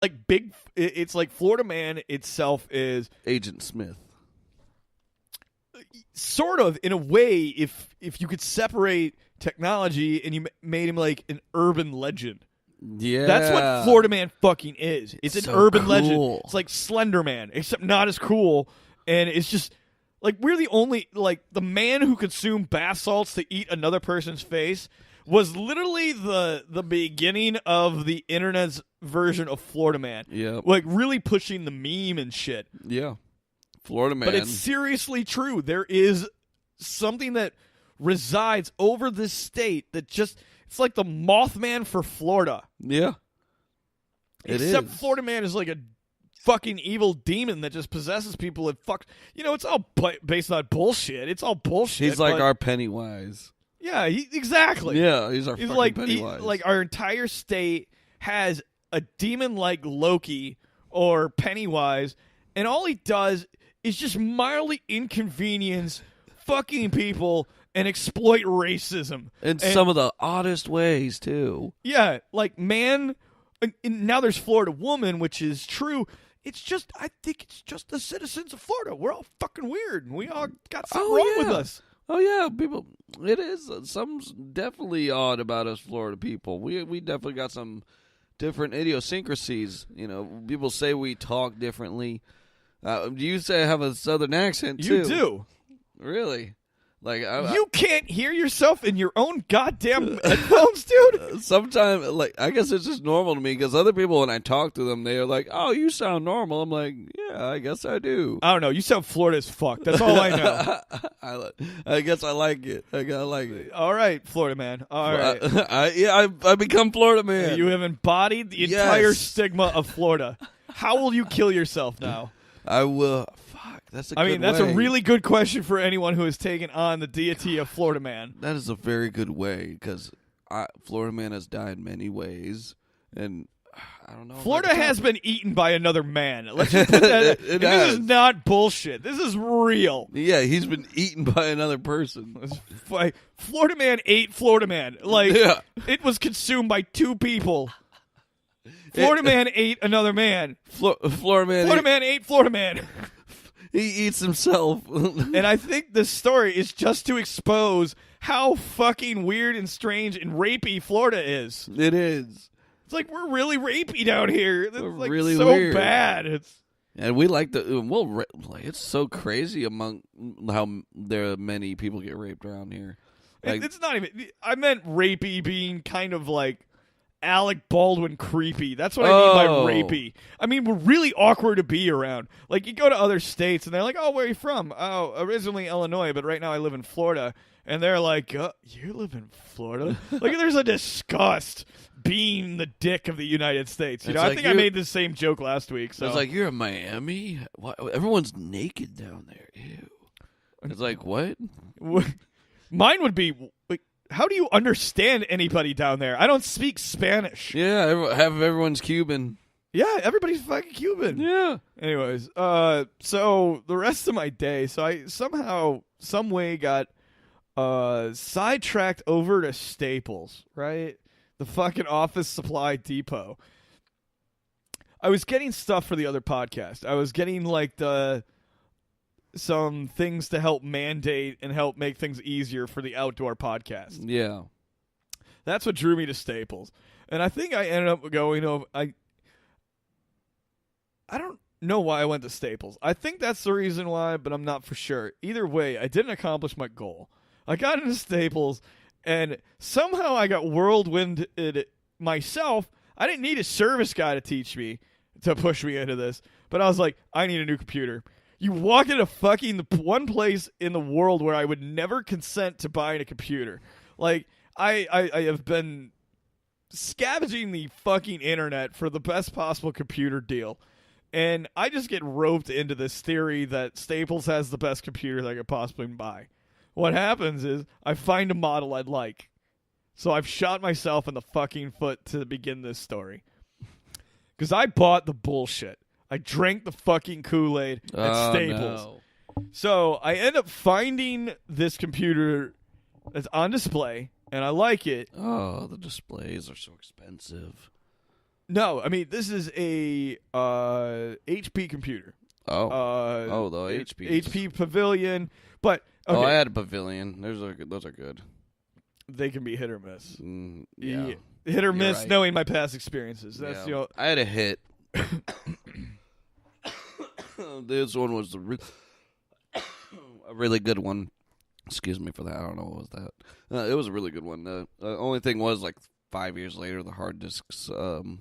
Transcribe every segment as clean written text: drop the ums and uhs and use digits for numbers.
like big. It's like Florida Man itself is Agent Smith. sort of in a way. If you could separate technology and you made him like an urban legend. Yeah. That's what Florida Man fucking is. It's an so urban cool. legend. It's like Slender Man, except not as cool. And it's just like we're the only like the man who consumed bath salts to eat another person's face was literally the beginning of the internet's version of Florida Man. Yeah. Like really pushing the meme and shit. Yeah. Florida Man. But it's seriously true. There is something that resides over this state that just it's like the Mothman for Florida. Yeah. Except Florida Man is like a fucking evil demon that just possesses people and fuck. You know, it's all based on bullshit. It's all bullshit. He's like our Pennywise. Yeah, exactly. Yeah, he's our He's fucking like Pennywise. like our entire state has a demon like Loki or Pennywise, and all he does is just mildly inconvenience fucking people and exploit racism. in some of the oddest ways, too. Yeah, like man. And now there's Florida Woman, which is true. It's just, I think it's just the citizens of Florida. We're all fucking weird, and we all got something wrong with us. Oh, yeah, people. It is. Something's definitely odd about us Florida people. We definitely got some different idiosyncrasies. You know, people say we talk differently. You say I have a southern accent, too. You do. Really? Like You can't hear yourself in your own goddamn headphones, dude. sometimes, like, I guess it's just normal to me because other people, when I talk to them, they are like, "Oh, you sound normal." I'm like, "Yeah, I guess I do." I don't know. You sound Florida as fuck. That's all I know. I guess I like it. I like it. All right, Florida Man. All right. I become Florida Man. You have embodied the entire stigma of Florida. How will you kill yourself now? I will. Fuck, that's a good I mean, that's way. a really good question for anyone who has taken on the deity of Florida Man. That is a very good way because Florida Man has died many ways, and I don't know. Florida has been eaten by another man. Let's just put that. It this has. is not bullshit. This is real. Yeah, he's been eaten by another person. Like, Florida Man ate Florida Man. Like Yeah. it was consumed by two people. Florida Man ate another man. Florida Man. Florida Man ate Florida Man. He eats himself. And I think this story is just to expose how fucking weird and strange and rapey Florida is. It is. It's like we're really rapey down here. It's We're like really so weird. bad. It's And we like the like it's so crazy among how there are many people get raped around here. Like, it's not even. I meant rapey being kind of like Alec Baldwin creepy. That's what I mean by rapey. I mean, we're really awkward to be around. Like, you go to other states and they're like, "Oh, where are you from?" "Oh, originally Illinois, but right now I live in Florida." And they're like, "You live in Florida?" Like, there's a disgust being the dick of the United States. You know, I think I made the same joke last week. So it's like, you're in Miami? What? Everyone's naked down there. Ew. It's like, what? mine would be, like, how do you understand anybody down there? I don't speak Spanish. Yeah, everyone's Cuban. Yeah, everybody's fucking Cuban. Yeah. Anyways, so the rest of my day, so I somehow, some way got sidetracked over to Staples, right? The fucking office supply depot. I was getting stuff for the other podcast. I was getting like some things to help mandate and help make things easier for the outdoor podcast. Yeah. That's what drew me to Staples. And I think I ended up going over I don't know why I went to Staples. I think that's the reason why, but I'm not for sure. Either way, I didn't accomplish my goal. I got into Staples, and somehow I got whirlwinded myself. I didn't need a service guy to teach me, to push me into this, but I was like, I need a new computer. You walk into fucking the one place in the world where I would never consent to buying a computer. Like, I have been scavenging the fucking internet for the best possible computer deal. And I just get roped into this theory that Staples has the best computer that I could possibly buy. What happens is I find a model I'd like. So I've shot myself in the fucking foot to begin this story. Because I bought the bullshit. I drank the fucking Kool-Aid at Staples. No. So I end up finding this computer that's on display, and I like it. Oh, the displays are so expensive. No, I mean this is a HP computer. The HP. HP Pavilion, but okay, Oh, I had a Pavilion. Those are good. they can be hit or miss. Yeah. Hit or miss, right. knowing my past experiences. That's Yeah. I had a hit. This one was a really good one. Excuse me for that. I don't know what was that. It was a really good one. The only thing was, like, 5 years later, the hard disks burnt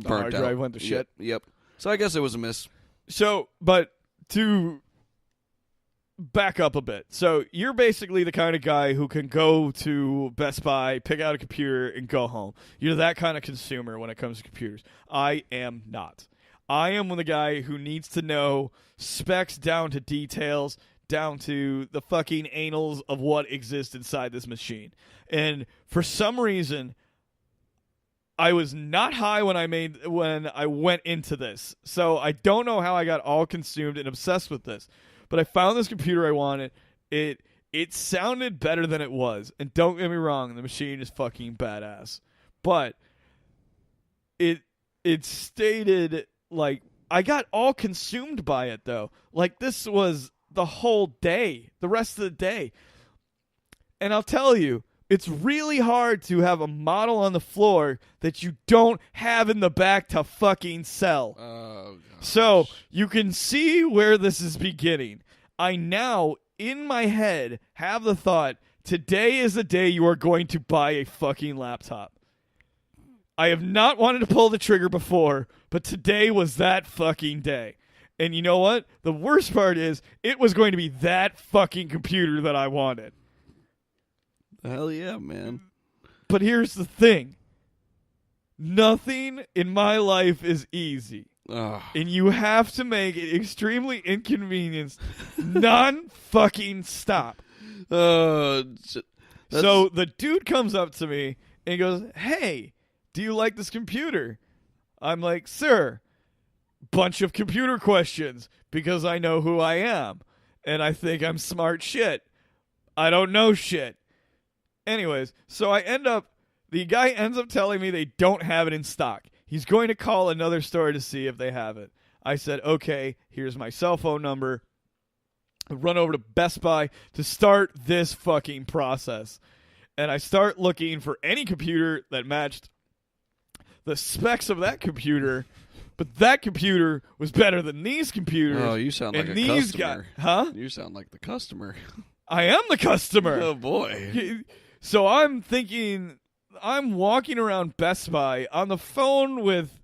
hard drive out. went to shit. Yep. So I guess it was a miss. So, but to back up a bit. So you're basically the kind of guy who can go to Best Buy, pick out a computer, and go home. You're that kind of consumer when it comes to computers. I am not. I am the guy who needs to know specs down to details, down to the fucking anals of what exists inside this machine. And for some reason, I was not high when I went into this. So I don't know how I got all consumed and obsessed with this. But I found this computer I wanted. It sounded better than it was. And don't get me wrong, the machine is fucking badass. But it stated, like, I got all consumed by it though. Like, this was the whole day, the rest of the day. And I'll tell you, it's really hard to have a model on the floor that you don't have in the back to fucking sell. Oh, gosh. So you can see where this is beginning. I now, in my head, have the thought, today is the day you are going to buy a fucking laptop. I have not wanted to pull the trigger before, but today was that fucking day. And you know what? The worst part is, it was going to be that fucking computer that I wanted. Hell yeah, man. But here's the thing. Nothing in my life is easy. Ugh. And you have to make it extremely inconvenienced non-fucking stop. So the dude comes up to me and he goes, "Hey, do you like this computer?" I'm like, "Sir, bunch of computer questions because I know who I am. And I think I'm smart shit. I don't know shit." Anyways, so the guy ends up telling me they don't have it in stock. He's going to call another store to see if they have it. I said, okay, here's my cell phone number. I run over to Best Buy to start this fucking process. And I start looking for any computer that matched the specs of that computer, but that computer was better than these computers. Oh, you sound like and a these customer. You sound like the customer. I am the customer. Oh, boy. So I'm thinking, I'm walking around Best Buy on the phone with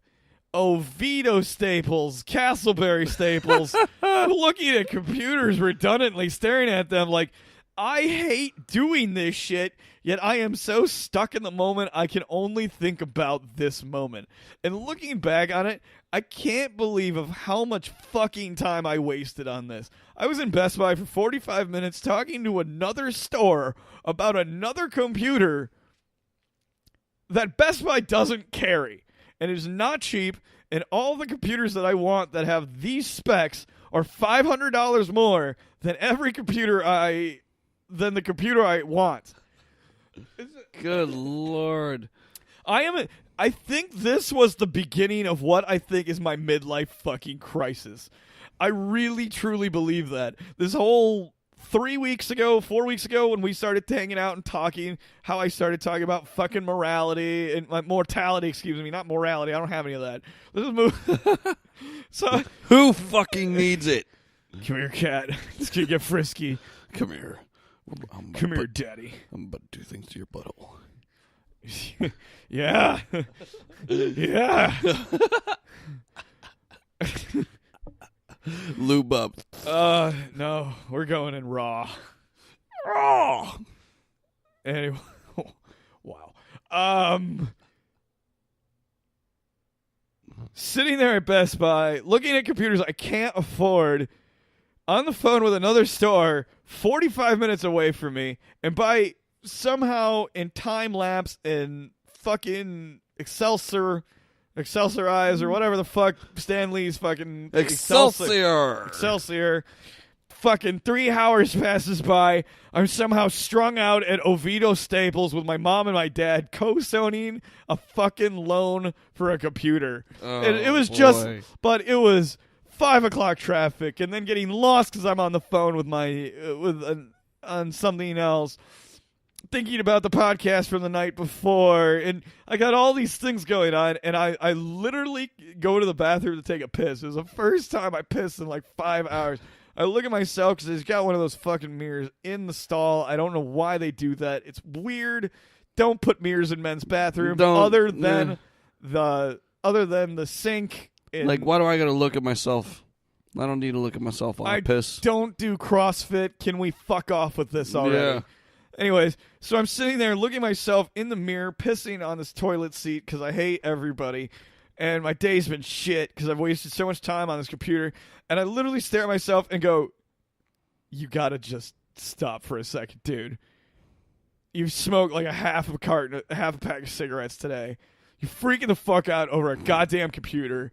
Oviedo Staples, Castleberry Staples, looking at computers redundantly, staring at them like, I hate doing this shit, yet I am so stuck in the moment, I can only think about this moment. And looking back on it, I can't believe of how much fucking time I wasted on this. I was in Best Buy for 45 minutes talking to another store about another computer that Best Buy doesn't carry. And it is not cheap, and all the computers that I want that have these specs are $500 more than the computer I want. Good Lord. I think this was the beginning of what I think is my midlife fucking crisis. I really, truly believe that. This whole 4 weeks ago, when we started hanging out and talking, how I started talking about fucking morality and mortality, not morality. I don't have any of that. So who fucking needs it? Come here, cat. It's gonna get frisky. Come here. Come here, daddy. I'm about to do things to your butthole. Yeah. Yeah. Lube up. No, we're going in raw. Raw. Anyway, wow. Sitting there at Best Buy, looking at computers I can't afford, on the phone with another store 45 minutes away from me, and by somehow in time lapse and fucking Excelsior Eyes or whatever the fuck Stan Lee's fucking Excelsior. Fucking 3 hours passes by. I'm somehow strung out at Oviedo Staples with my mom and my dad co-signing a fucking loan for a computer. And it was but it was 5 o'clock traffic, and then getting lost because I'm on the phone with on something else, thinking about the podcast from the night before, and I got all these things going on, and I literally go to the bathroom to take a piss. It was the first time I pissed in like 5 hours. I look at myself because he's got one of those fucking mirrors in the stall. I don't know why they do that. It's weird. Don't put mirrors in men's bathrooms other than the sink. Like, why do I gotta look at myself? I don't need to look at myself while I piss. Don't do CrossFit. Can we fuck off with this already? Yeah. Anyways, so I'm sitting there looking at myself in the mirror, pissing on this toilet seat because I hate everybody. And my day's been shit because I've wasted so much time on this computer. And I literally stare at myself and go, you gotta just stop for a second, dude. You've smoked like a half a pack of cigarettes today. You're freaking the fuck out over a goddamn computer.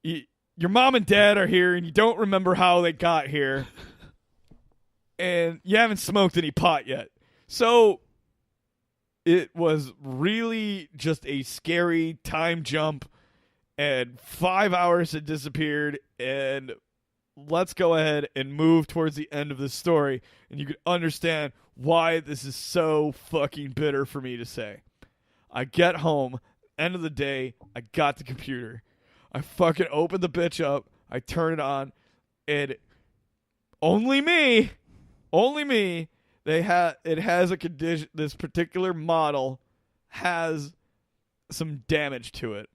Your mom and dad are here and you don't remember how they got here. And you haven't smoked any pot yet. So it was really just a scary time jump, and 5 hours had disappeared, and let's go ahead and move towards the end of the story, and you can understand why this is so fucking bitter for me to say. I get home, end of the day, I got the computer. I fucking open the bitch up, I turn it on, and only me, it has a condition. This particular model has some damage to it.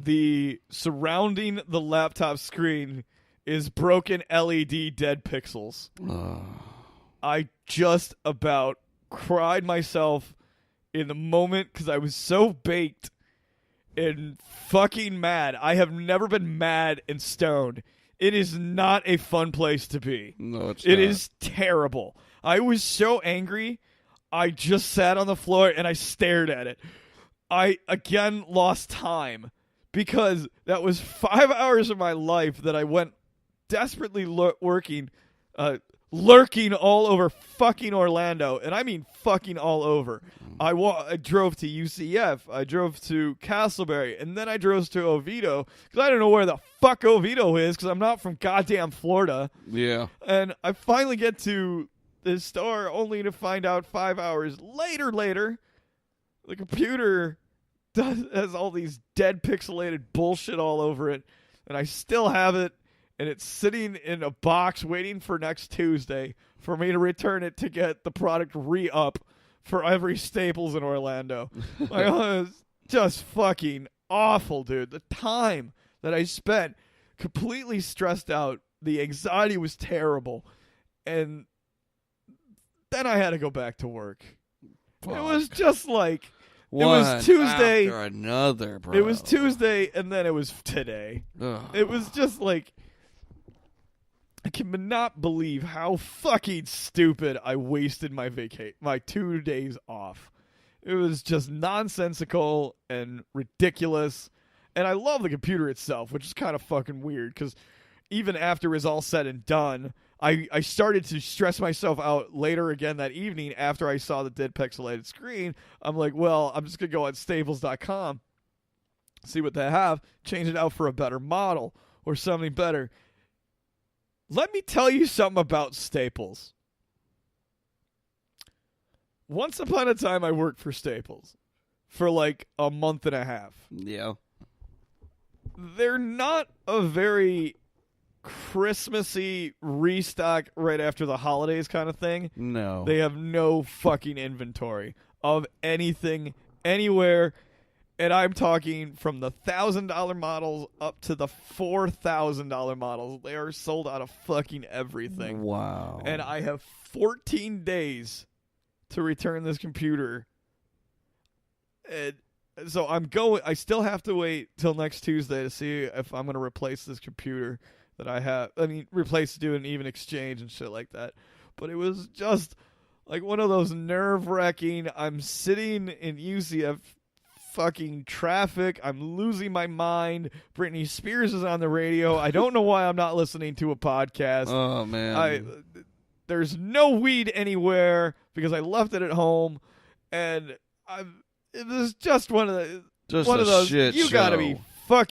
The surrounding the laptop screen is broken LED dead pixels. I just about cried myself in the moment because I was so baked and fucking mad. I have never been mad and stoned. It is not a fun place to be. No, it's not. It not. is terrible. I was so angry, I just sat on the floor and I stared at it. I, again, lost time because that was 5 hours of my life that I went desperately lurking all over fucking Orlando, and I mean fucking all over. I drove to UCF, I drove to Castleberry, and then I drove to Oviedo, because I don't know where the fuck Oviedo is, because I'm not from goddamn Florida. Yeah. And I finally get to this store, only to find out 5 hours later, the computer has all these dead pixelated bullshit all over it, and I still have it. And it's sitting in a box waiting for next Tuesday for me to return it to get the product re-up for every Staples in Orlando. It was just fucking awful, dude. The time that I spent completely stressed out. The anxiety was terrible. And then I had to go back to work. Fuck. It was just like... One it was Tuesday. After another, bro. It was Tuesday, and then it was today. Ugh. It was just like... I cannot believe how fucking stupid I wasted my 2 days off. It was just nonsensical and ridiculous. And I love the computer itself, which is kind of fucking weird, because even after it was all said and done, I started to stress myself out later again that evening after I saw the dead pixelated screen. I'm like, well, I'm just going to go on Staples.com, see what they have, change it out for a better model or something better. Let me tell you something about Staples. Once upon a time, I worked for Staples for like a month and a half. Yeah. They're not a very Christmassy restock right after the holidays kind of thing. No. They have no fucking inventory of anything, anywhere. And I'm talking from the $1,000 models up to the $4,000 models. They are sold out of fucking everything. Wow. And I have 14 days to return this computer. And so I still have to wait till next Tuesday to see if I'm going to replace this computer that I have. I mean, do an even exchange and shit like that. But it was just like one of those nerve-wracking, I'm sitting in UCF fucking traffic. I'm losing my mind. Britney Spears is on the radio. I don't know why I'm not listening to a podcast. Oh man. There's no weed anywhere because I left it at home, and it was just one of Just one a of those. shit You gotta show. be fucking